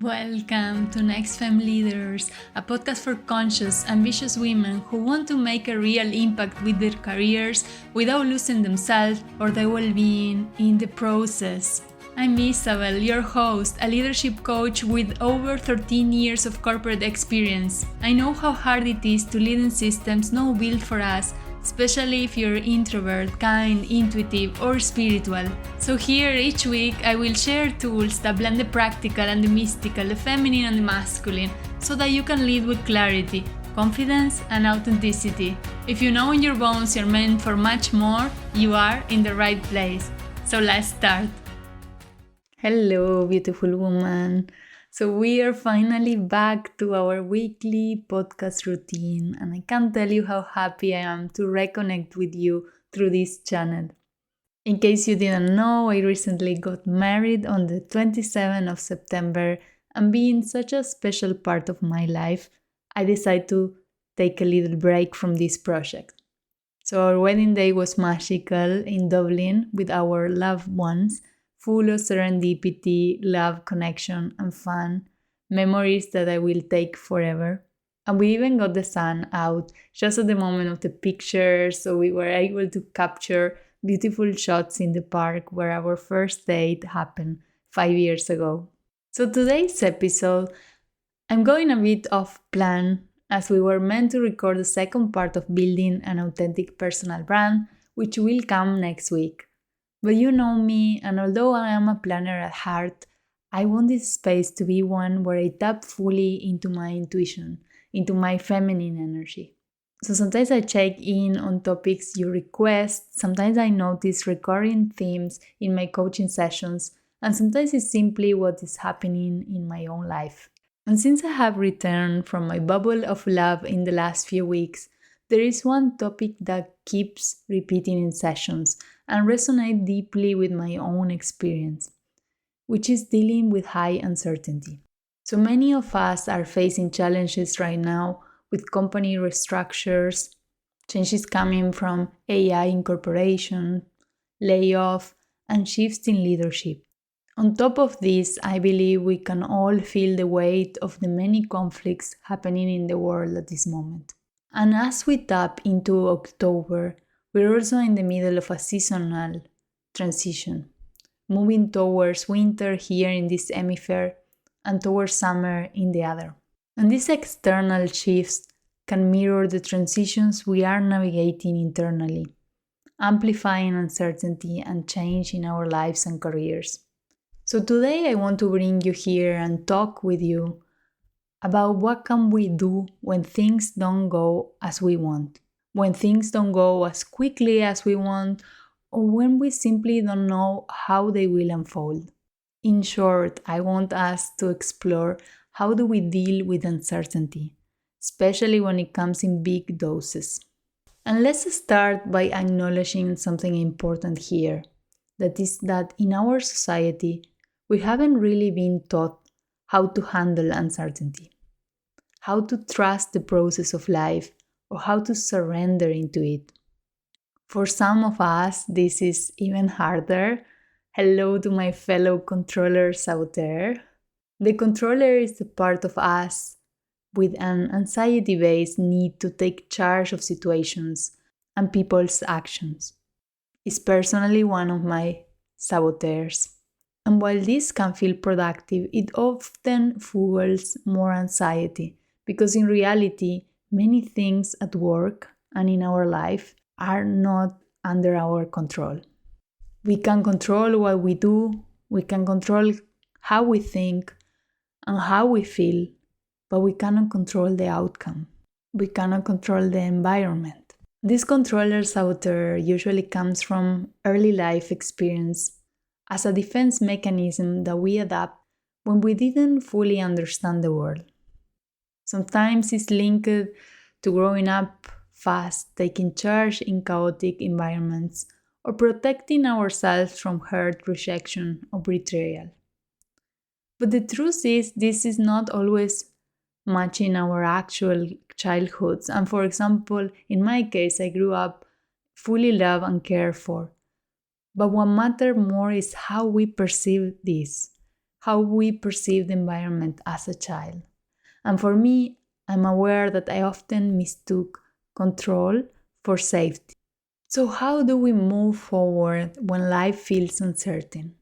Welcome to Nextfem Leaders, a podcast for conscious, ambitious women who want to make a real impact with their careers without losing themselves or their well-being in the process. I'm Isabel, your host, a leadership coach with over 13 years of corporate experience. I know how hard it is to lead in systems not built for us, especially if you're introvert, kind, intuitive, or spiritual. So here, each week, I will share tools that blend the practical and the mystical, the feminine and the masculine, so that you can lead with clarity, confidence, and authenticity. If you know in your bones you're meant for much more, you are in the right place. So let's start. Hello, beautiful woman. So we are finally back to our weekly podcast routine, and I can't tell you how happy I am to reconnect with you through this channel. In case you didn't know, I recently got married on the 27th of September, and being such a special part of my life, I decided to take a little break from this project. So our wedding day was magical in Dublin with our loved ones, full of serendipity, love, connection, and fun, memories that I will take forever. And we even got the sun out just at the moment of the picture, so we were able to capture beautiful shots in the park where our first date happened 5 years ago. So today's episode, I'm going a bit off plan as we were meant to record the second part of building an authentic personal brand, which will come next week. But you know me, and although I am a planner at heart, I want this space to be one where I tap fully into my intuition, into my feminine energy. So sometimes I check in on topics you request, sometimes I notice recurring themes in my coaching sessions, and sometimes it's simply what is happening in my own life. And since I have returned from my bubble of love in the last few weeks, there is one topic that keeps repeating in sessions and resonates deeply with my own experience, which is dealing with high uncertainty. So many of us are facing challenges right now with company restructures, changes coming from AI incorporation, layoff, and shifts in leadership. On top of this, I believe we can all feel the weight of the many conflicts happening in the world at this moment. And as we tap into October, we're also in the middle of a seasonal transition, moving towards winter here in this hemisphere and towards summer in the other. And these external shifts can mirror the transitions we are navigating internally, amplifying uncertainty and change in our lives and careers. So today I want to bring you here and talk with you about what can we do when things don't go as we want, when things don't go as quickly as we want, or when we simply don't know how they will unfold. In short, I want us to explore how do we deal with uncertainty, especially when it comes in big doses. And let's start by acknowledging something important here, that is that in our society, we haven't really been taught how to handle uncertainty, how to trust the process of life, or how to surrender into it. For some of us, this is even harder. Hello to my fellow controller saboteur. The controller is the part of us with an anxiety-based need to take charge of situations and people's actions. It's personally one of my saboteurs. And while this can feel productive, it often fuels more anxiety because in reality, many things at work and in our life are not under our control. We can control what we do, we can control how we think and how we feel, but we cannot control the outcome. We cannot control the environment. This controller saboteur usually comes from early life experience as a defense mechanism that we adapt when we didn't fully understand the world. Sometimes it's linked to growing up fast, taking charge in chaotic environments, or protecting ourselves from hurt, rejection, or betrayal. But the truth is, this is not always matching our actual childhoods. And for example, in my case, I grew up fully loved and cared for. But what matters more is how we perceive this. how we perceive the environment as a child. And for me, I'm aware that I often mistook control for safety. So, how do we move forward when life feels uncertain?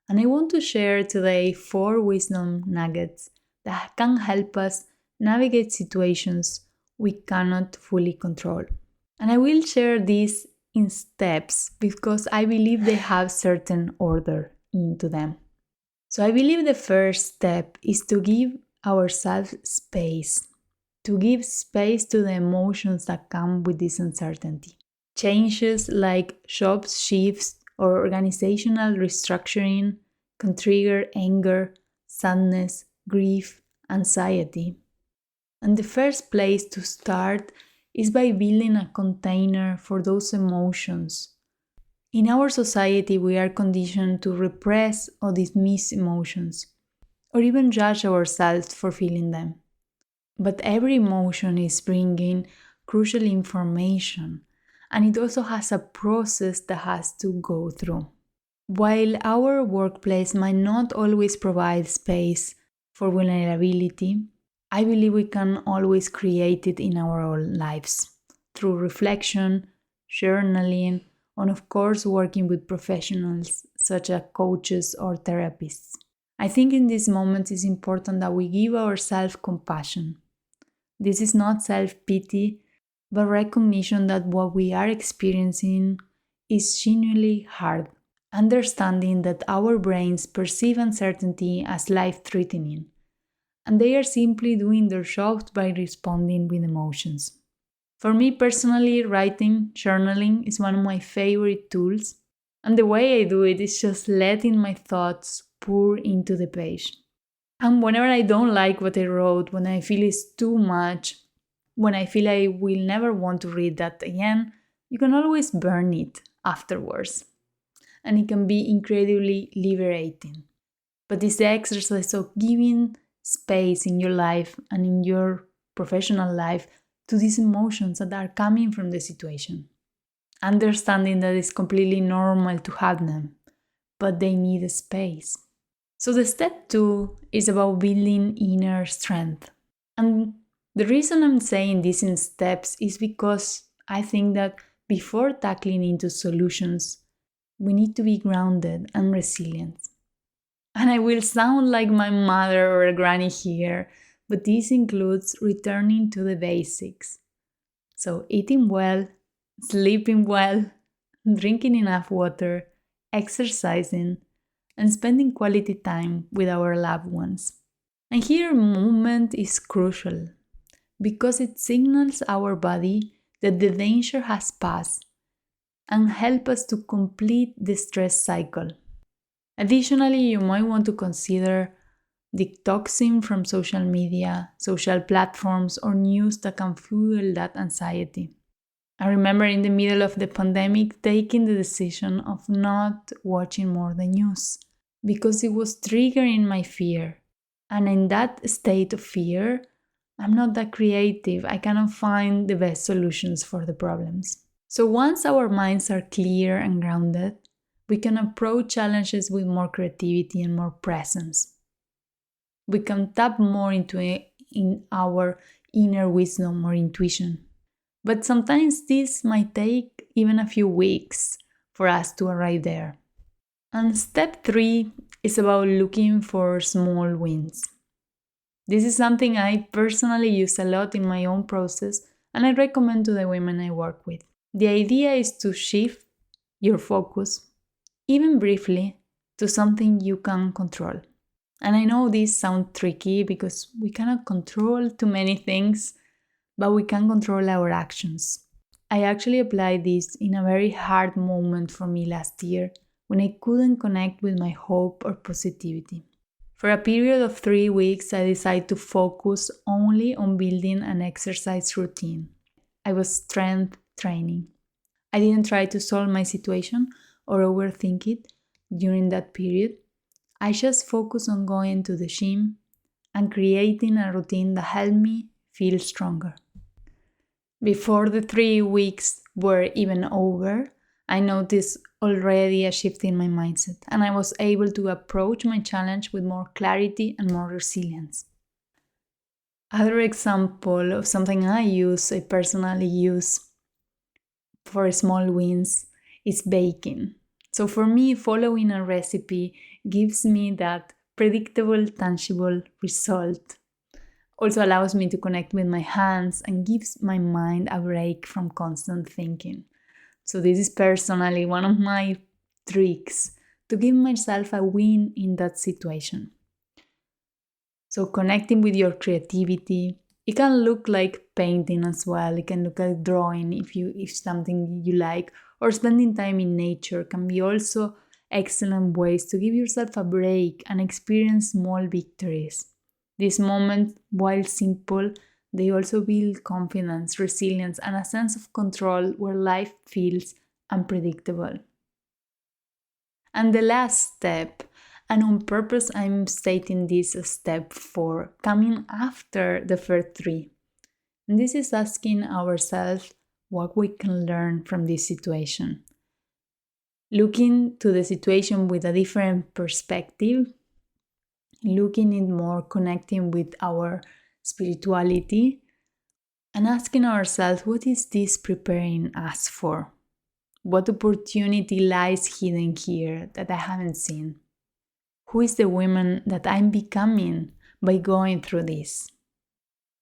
And I want to share today 4 wisdom nuggets that can help us navigate situations we cannot fully control. And I will share these in steps because I believe they have certain order into them. So I believe the first step is to give ourselves space, to give space to the emotions that come with this uncertainty. Changes like job shifts or organizational restructuring can trigger anger, sadness, grief, anxiety. And the first place to start is by building a container for those emotions. In our society, we are conditioned to repress or dismiss emotions, or even judge ourselves for feeling them. But every emotion is bringing crucial information, and it also has a process that has to go through. While our workplace might not always provide space for vulnerability, I believe we can always create it in our own lives through reflection, journaling, and of course working with professionals such as coaches or therapists. I think in this moment it's important that we give ourselves compassion. This is not self-pity, but recognition that what we are experiencing is genuinely hard. Understanding that our brains perceive uncertainty as life-threatening, and they are simply doing their jobs by responding with emotions. For me personally, writing, journaling is one of my favorite tools, and the way I do it is just letting my thoughts pour into the page. And whenever I don't like what I wrote, when I feel it's too much, when I feel I will never want to read that again, you can always burn it afterwards. And it can be incredibly liberating. But this exercise of giving space in your life and in your professional life to these emotions that are coming from the situation. Understanding that it's completely normal to have them, but they need a space. So the step 2 is about building inner strength. And the reason I'm saying this in steps is because I think that before tackling into solutions, we need to be grounded and resilient. And I will sound like my mother or a granny here, but this includes returning to the basics. So eating well, sleeping well, drinking enough water, exercising, and spending quality time with our loved ones. And here movement is crucial because it signals our body that the danger has passed and help us to complete the stress cycle. Additionally, you might want to consider detoxing from social media, social platforms, or news that can fuel that anxiety. I remember in the middle of the pandemic taking the decision of not watching more the news because it was triggering my fear. And in that state of fear, I'm not that creative. I cannot find the best solutions for the problems. So once our minds are clear and grounded, we can approach challenges with more creativity and more presence. We can tap more in our inner wisdom or intuition. But sometimes this might take even a few weeks for us to arrive there. And step 3 is about looking for small wins. This is something I personally use a lot in my own process, and I recommend to the women I work with. The idea is to shift your focus, even briefly, to something you can control. And I know this sounds tricky because we cannot control too many things, but we can control our actions. I actually applied this in a very hard moment for me last year when I couldn't connect with my hope or positivity. For a period of 3 weeks, I decided to focus only on building an exercise routine. I was strength training. I didn't try to solve my situation or overthink it during that period. I just focused on going to the gym and creating a routine that helped me feel stronger. Before the 3 weeks were even over, I noticed already a shift in my mindset, and I was able to approach my challenge with more clarity and more resilience. Other example of something I personally use for small wins is baking. So for me, following a recipe gives me that predictable, tangible result. Also allows me to connect with my hands and gives my mind a break from constant thinking. So this is personally one of my tricks to give myself a win in that situation. So connecting with your creativity, it can look like painting as well. It can look like drawing if something you like, or spending time in nature can be also excellent ways to give yourself a break and experience small victories. These moments, while simple, they also build confidence, resilience, and a sense of control where life feels unpredictable. And the last step, and on purpose I'm stating this as step 4, coming after the first 3. And this is asking ourselves what we can learn from this situation. Looking to the situation with a different perspective, looking in more connecting with our spirituality, and asking ourselves, what is this preparing us for? What opportunity lies hidden here that I haven't seen? Who is the woman that I'm becoming by going through this?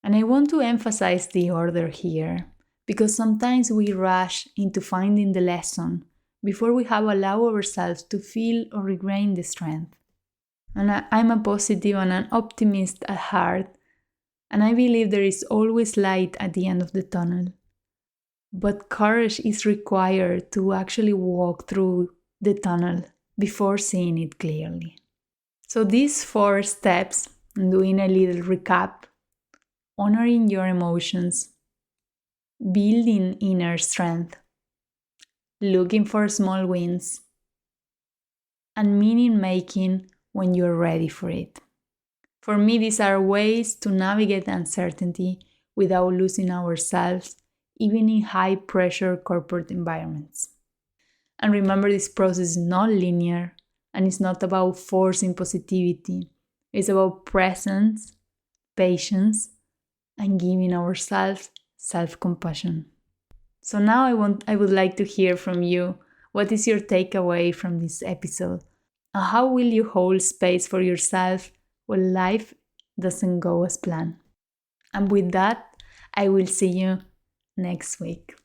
And I want to emphasize the order here, because sometimes we rush into finding the lesson before we have allowed ourselves to feel or regain the strength. And I'm a positive and an optimist at heart, and I believe there is always light at the end of the tunnel. But courage is required to actually walk through the tunnel before seeing it clearly. So these 4 steps, doing a little recap: honoring your emotions, building inner strength, looking for small wins, and meaning making when you're ready for it. For me, these are ways to navigate uncertainty without losing ourselves, even in high-pressure corporate environments. And remember, this process is not linear, and it's not about forcing positivity. It's about presence, patience, and giving ourselves self-compassion. So now I would like to hear from you. What is your takeaway from this episode? And how will you hold space for yourself when life doesn't go as planned? And with that, I will see you next week.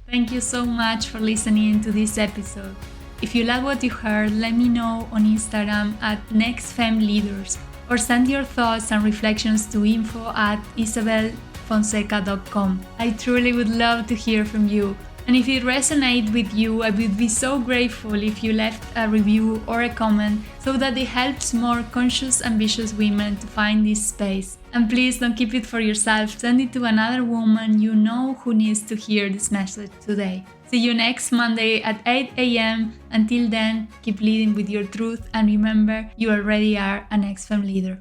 Thank you so much for listening to this episode. If you love what you heard, let me know on Instagram at Nextfem Leaders, or send your thoughts and reflections to info@isabelfonseca.com. I truly would love to hear from you. And if it resonates with you, I would be so grateful if you left a review or a comment so that it helps more conscious, ambitious women to find this space. And please don't keep it for yourself. Send it to another woman you know who needs to hear this message today. See you next Monday at 8 a.m. Until then, keep leading with your truth, and remember, you already are a Nextfem leader.